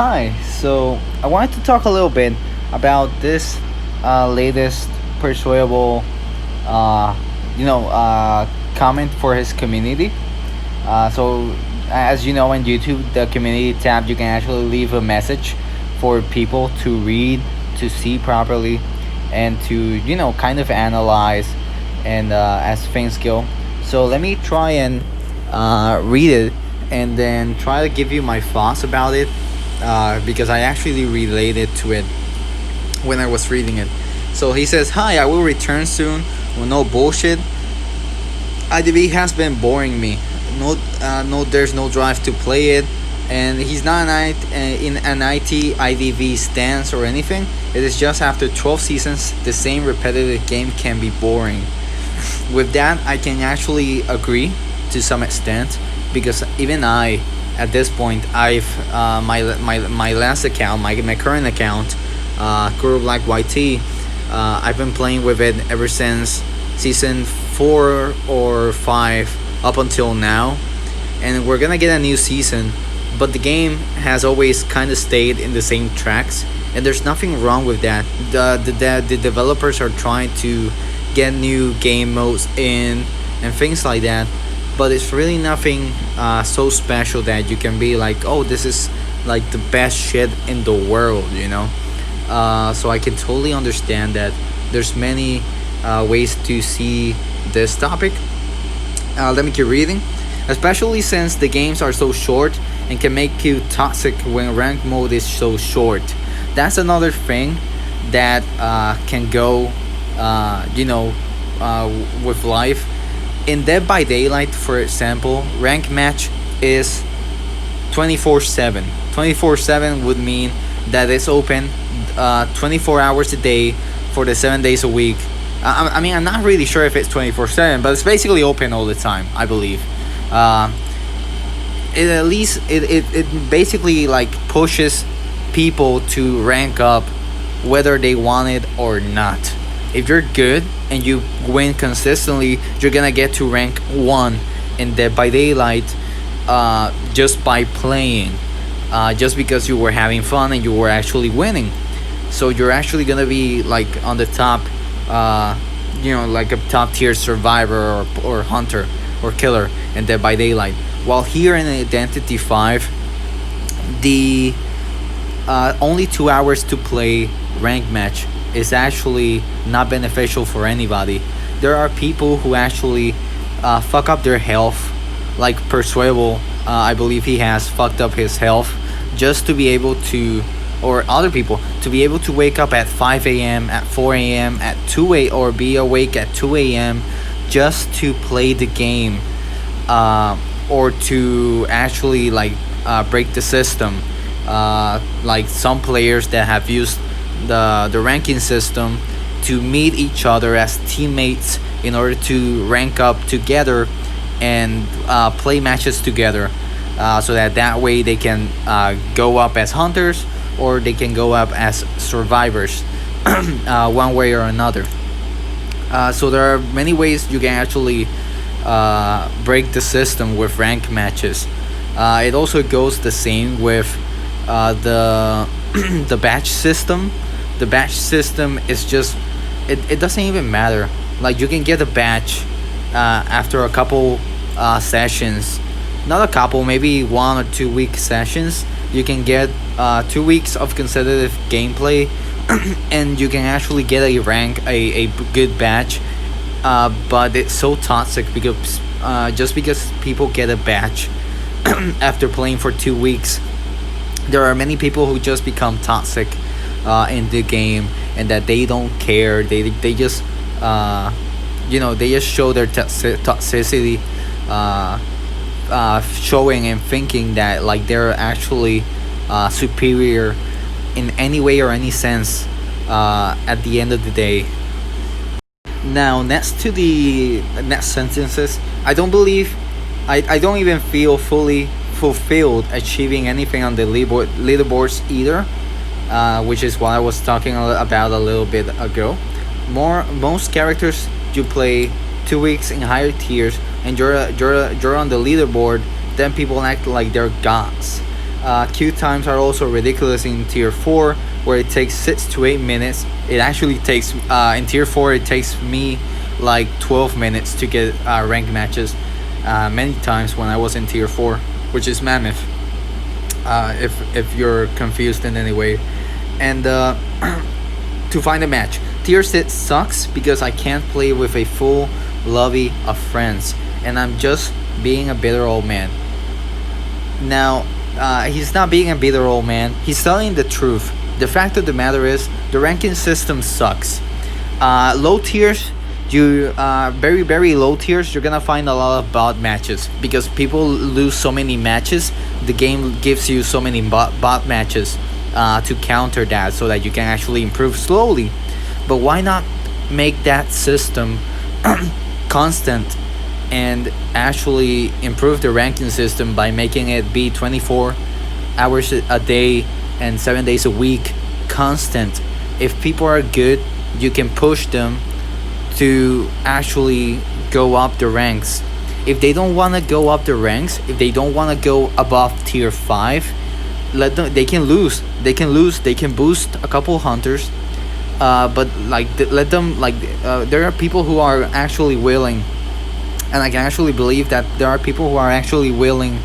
Hi. So I wanted to talk a little bit about this latest Perswayable, uh, comment for his community. As you know, in YouTube, the community tab, you can actually leave a message for people to read, to see properly, and to kind of analyze and as things go. So let me try and read it and then try to give you my thoughts about it because I actually related to it when I was reading it. So he says, "Hi, I will return soon with no bullshit. IDV has been boring me. No, there's no drive to play it, and he's not in an IT IDV stance or anything. It is just after 12 seasons, the same repetitive game can be boring." With that, I can actually agree to some extent because even I, at this point, I've my last account, my current account, Guru Black YT. I've been playing with it ever since season 4 or 5 up until now, and we're gonna get a new season. But the game has always kind of stayed in the same tracks, and there's nothing wrong with that. The developers are trying to get new game modes in and things like that, but it's really nothing so special that you can be like, oh, this is like the best shit in the world, you know. So I can totally understand that there's many ways to see this topic. Let me keep reading. Especially since the games are so short and can make you toxic when rank mode is so short. That's another thing that can go, with life. In Dead by Daylight, for example, rank match is 24/7. 24/7 would mean that it's open 24 hours a day for the 7 days a week. I mean, I'm not really sure if it's 24/7, but it's basically open all the time, I believe. It basically like pushes people to rank up whether they want it or not. If you're good and you win consistently, you're gonna get to rank 1 in Dead by Daylight just by playing, just because you were having fun and you were actually winning. So you're actually gonna be like on the top, like a top tier survivor or hunter or killer in Dead by Daylight. While here in Identity 5, the only 2 hours to play rank match is actually not beneficial for anybody. There are people who actually fuck up their health, like Perswayable. I believe he has fucked up his health just to be able to, or other people, to be able to wake up at 5 a.m., at 4 a.m., at 2 a.m., or be awake at 2 a.m. just to play the game, or to actually break the system. Like some players that have used the ranking system to meet each other as teammates in order to rank up together and play matches together, so that way they can go up as hunters or they can go up as survivors, one way or another. So there are many ways you can actually break the system with rank matches. It also goes the same with the the batch system. The batch system is just it doesn't even matter. Like you can get a batch after a couple sessions, not a couple, maybe 1 or 2 week sessions. You can get 2 weeks of consecutive gameplay, and you can actually get a good batch. But it's so toxic because just because people get a batch after playing for 2 weeks, there are many people who just become toxic in the game, and that they don't care. They just they just show their toxicity, showing and thinking that like they're actually superior in any way or any sense at the end of the day. Now, next to the next sentences, I don't even feel fully fulfilled achieving anything on the leaderboards either, which is what I was talking about a little bit ago. Most characters you play 2 weeks in higher tiers and you're on the leaderboard, then people act like they're gods. Queue times are also ridiculous in tier 4, where it takes 6 to 8 minutes. It actually takes, in tier 4, it takes me like 12 minutes to get ranked matches many times when I was in tier 4, which is mammoth, if you're confused in any way. And to find a match, tier 6 sucks because I can't play with a full lobby of friends, and I'm just being a bitter old man. Now, he's not being a bitter old man. He's telling the truth. The fact of the matter is, the ranking system sucks. Low tiers, very very low tiers, you're gonna find a lot of bot matches because people lose so many matches. The game gives you so many bot matches to counter that, so that you can actually improve slowly. But why not make that system constant and actually improve the ranking system by making it be 24 hours a day and 7 days a week constant? If people are good, you can push them to actually go up the ranks. If they don't want to go up the ranks, if they don't want to go above tier 5, let them. They can lose. They can boost a couple hunters, but like let them, like there are people who are actually willing, and I can actually believe that there are people who are actually willing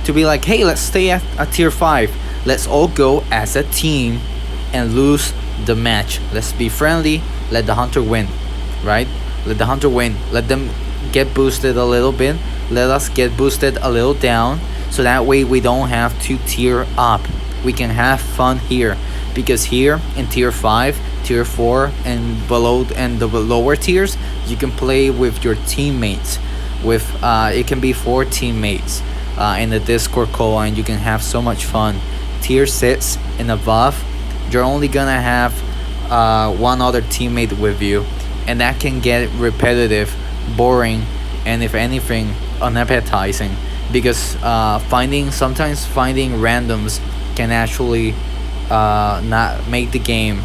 to be like, hey, let's stay at tier 5. Let's all go as a team and lose the match. Let's be friendly. Let the hunter win, right? Let the hunter win. Let them get boosted a little bit. Let us get boosted a little down, so that way we don't have to tier up. We can have fun here, because here in tier 5, tier 4 and below, and the lower tiers, you can play with your teammates. With it can be 4 teammates in the Discord call, and you can have so much fun. Tier 6 and above, you're only gonna have one other teammate with you, and that can get repetitive, boring, and if anything, unappetizing, because sometimes finding randoms can actually not make the game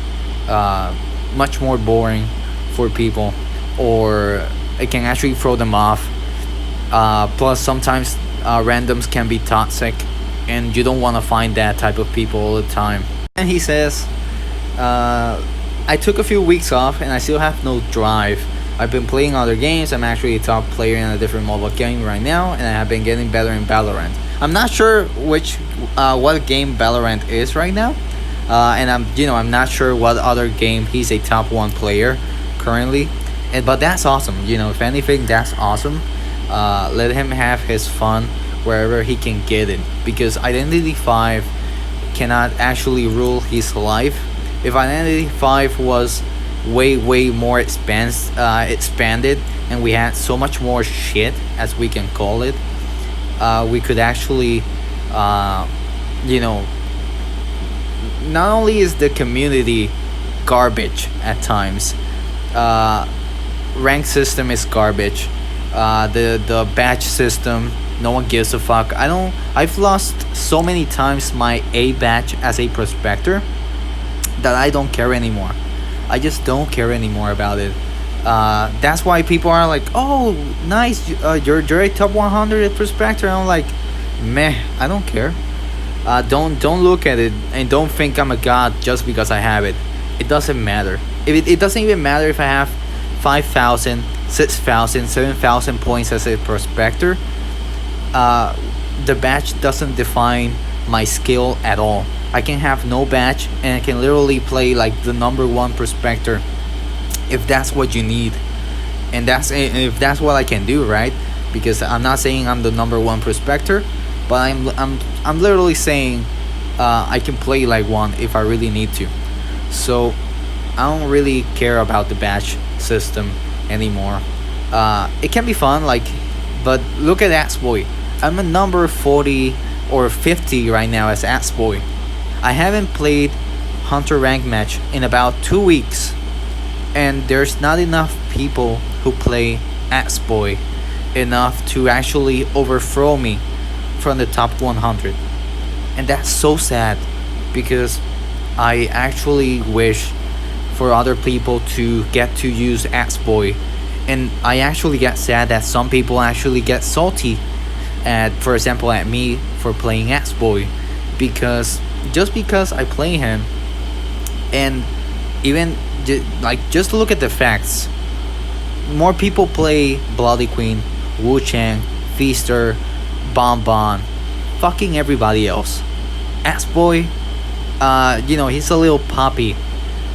much more boring for people, or it can actually throw them off. Plus, sometimes randoms can be toxic, and you don't want to find that type of people all the time. And he says, I took a few weeks off and I still have no drive. I've been playing other games. I'm actually a top player in a different mobile game right now, and I have been getting better in Valorant. I'm not sure what game Valorant is right now, and I'm not sure what other game he's a top 1 player currently. But that's awesome. If anything, that's awesome. Let him have his fun wherever he can get it, because Identity 5 cannot actually rule his life. If Identity 5 was way more expanded, and we had so much more shit, as we can call it, we could actually not only is the community garbage at times, rank system is garbage, the badge system, no one gives a fuck. I've lost so many times my A badge as a prospector that I don't care anymore. I just don't care anymore about it. That's why people are like, oh, nice, you're a top 100 prospector. And I'm like, meh, I don't care. Don't look at it, and don't think I'm a god just because I have it. It doesn't matter. It doesn't even matter if I have 5,000, 6,000, 7,000 points as a prospector. The badge doesn't define my skill at all. I can have no badge and I can literally play like the number 1 prospector if that's what you need, and if that's what I can do, right? Because I'm not saying I'm the number 1 prospector, but I'm literally saying I can play like one if I really need to. So I don't really care about the badge system anymore. It can be fun, but look at Axboy. I'm a number 40 or 50 right now as Axboy. I haven't played Hunter rank match in about 2 weeks, and there's not enough people who play Axboy enough to actually overthrow me from the top 100. And that's so sad, because I actually wish for other people to get to use Axboy, and I actually get sad that some people actually get salty for example, at me for playing Axboy, because just because I play him, and even just look at the facts. More people play Bloody Queen, Wu Chang, Feaster, Bon, fucking everybody else. Ass Boy, he's a little puppy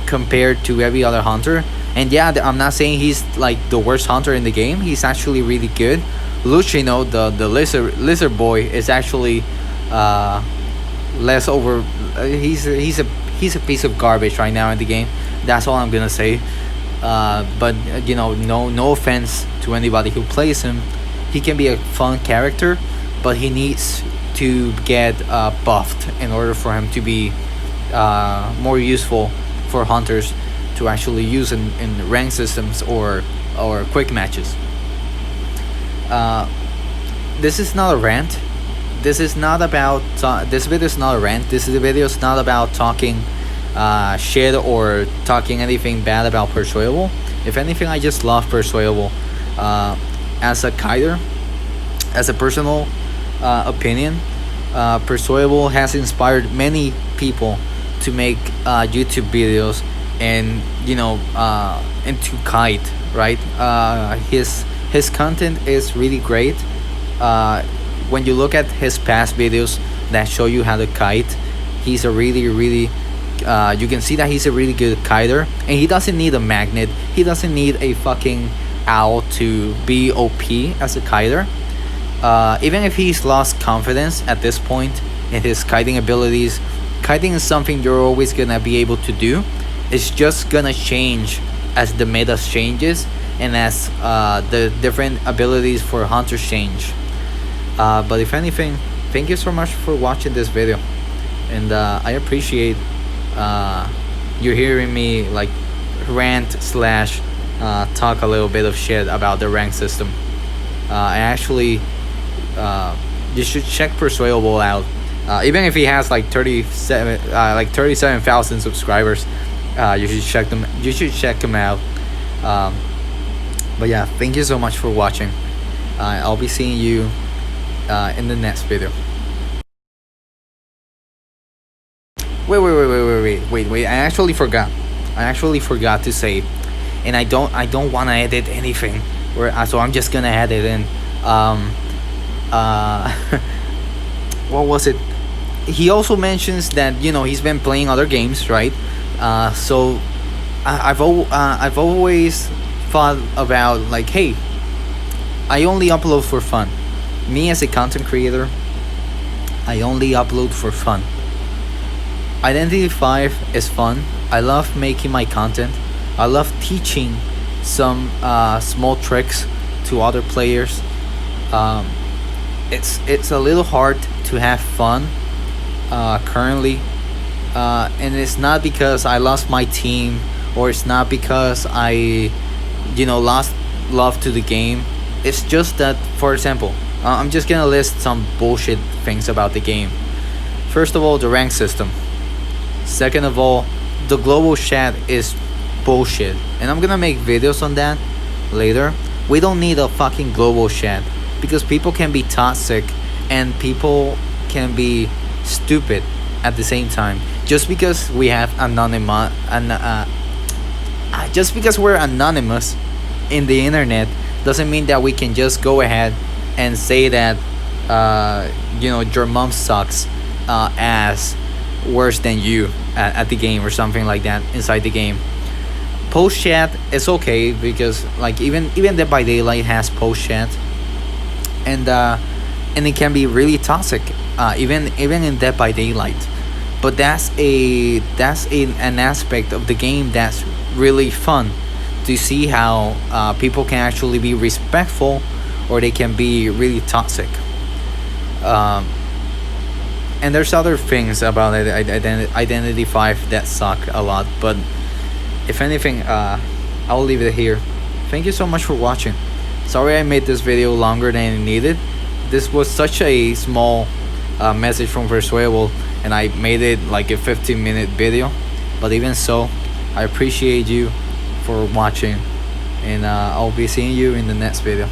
compared to every other hunter. And yeah, I'm not saying he's like the worst hunter in the game. He's actually really good. Lucino, the lizard boy, is actually less over. He's a piece of garbage right now in the game. That's all I'm gonna say. But no offense to anybody who plays him. He can be a fun character, but he needs to get buffed in order for him to be more useful for hunters to actually use in rank systems or quick matches. This is not a rant. This is not about this video is not a rant. This video is not about talking shit or talking anything bad about Perswayable. If anything, I just love Perswayable as a kiter. As a personal opinion, Perswayable has inspired many people to make YouTube videos and and to kite, right? His content is really great. When you look at his past videos that show you how to kite, he's a really you can see that he's a really good kiter, and he doesn't need a magnet. He doesn't need a fucking owl to be OP as a kiter. Even if he's lost confidence at this point in his kiting abilities, kiting is something you're always gonna be able to do. It's just gonna change as the meta changes and as the different abilities for hunters change. But if anything, thank you so much for watching this video, and I appreciate you hearing me like rant slash talk a little bit of shit about the rank system. I actually you should check Perswayable out. Even if he has like 37,000 subscribers, you should check him out. But yeah, thank you so much for watching. I'll be seeing you in the next video. Wait, I actually forgot to say, and I don't want to edit anything, so I'm just gonna add it in. What was it? He also mentions that he's been playing other games, right? So I've always thought about like, hey, I only upload for fun. Me as a content creator, I only upload for fun. Identity 5 is fun. I love making my content. I love teaching some small tricks to other players. It's a little hard to have fun currently, and it's not because I lost my team, or it's not because I lost love to the game. It's just that, for example, I'm just gonna list some bullshit things about the game. First of all, the rank system. Second of all, the global chat is bullshit, and I'm gonna make videos on that later. We don't need a fucking global chat, because people can be toxic and people can be stupid at the same time. Just because we have just because we're anonymous in the internet doesn't mean that we can just go ahead and say that your mom sucks as worse than you at the game or something like that inside the game. Post chat is okay, because like even Dead by Daylight has post chat, and it can be really toxic even in Dead by Daylight. But that's an aspect of the game that's really fun to see, how people can actually be respectful or they can be really toxic. And there's other things about Identity 5 that suck a lot, but if anything, I'll leave it here. Thank you so much for watching. Sorry I made this video longer than it needed. This was such a small message from Perswayable, and I made it like a 15-minute video. But even so, I appreciate you for watching, and I'll be seeing you in the next video.